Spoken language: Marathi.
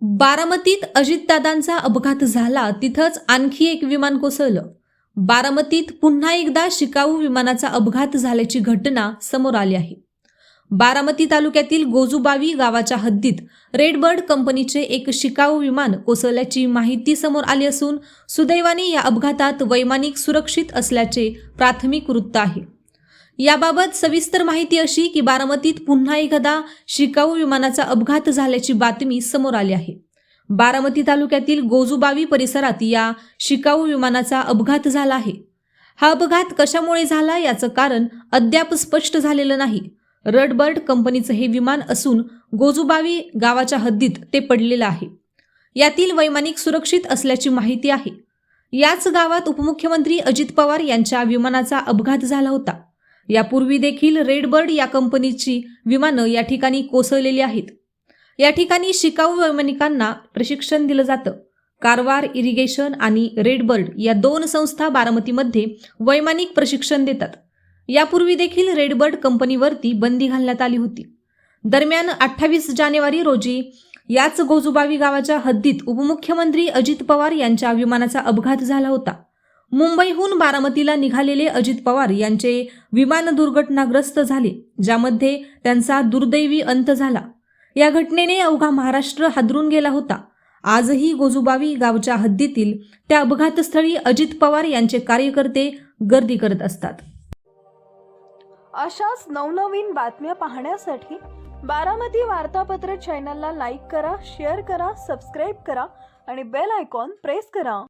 बारामतीत अजितदादांचा अपघात झाला तिथंच आणखी एक विमान कोसळलं. बारामतीत पुन्हा एकदा शिकाऊ विमानाचा अपघात झाल्याची घटना समोर आली आहे. बारामती तालुक्यातील गोजूबावी गावाच्या हद्दीत रेडबर्ड कंपनीचे एक शिकाऊ विमान कोसळल्याची माहिती समोर आली असून सुदैवाने या अपघातात वैमानिक सुरक्षित असल्याचे प्राथमिक वृत्त आहे. याबाबत सविस्तर माहिती अशी की बारामतीत पुन्हा एकदा शिकाऊ विमानाचा अपघात झाल्याची बातमी समोर आली आहे. बारामती तालुक्यातील गोजूबावी परिसरात या शिकाऊ विमानाचा अपघात झाला आहे. हा अपघात कशामुळे झाला याचं कारण अद्याप स्पष्ट झालेलं नाही. रेडबर्ड कंपनीचं हे विमान असून गोजूबावी गावाच्या हद्दीत ते पडलेलं आहे. यातील वैमानिक सुरक्षित असल्याची माहिती आहे. याच गावात उपमुख्यमंत्री अजित पवार यांच्या विमानाचा अपघात झाला होता. यापूर्वी देखील रेडबर्ड या कंपनीची विमानं या ठिकाणी कोसळलेली आहेत. या ठिकाणी शिकाऊ वैमानिकांना प्रशिक्षण दिलं जातं. कारवार इरिगेशन आणि रेडबर्ड या दोन संस्था बारामतीमध्ये वैमानिक प्रशिक्षण देतात. यापूर्वी देखील रेडबर्ड कंपनीवरती बंदी घालण्यात आली होती. दरम्यान 28 जानेवारी रोजी याच गोजूबावी गावाच्या हद्दीत उपमुख्यमंत्री अजित पवार यांच्या विमानाचा अपघात झाला होता. मुंबईहून बारामतीला निघालेले अजित पवार यांचे विमान दुर्घटनाग्रस्त झाले, ज्यामध्ये त्यांचा दुर्दैवी अंत झाला. या घटनेने अवघा महाराष्ट्र हादरून गेला होता. आजही गोजूबावी गावच्या हद्दीतील त्या अपघातस्थळी अजित पवार यांचे कार्यकर्ते गर्दी करत असतात. अशाच नवनवीन बातम्या पाहण्यासाठी बारामती वार्तापत्र चॅनलला लाईक करा, शेअर करा, सबस्क्राईब करा आणि बेल आयकॉन प्रेस करा.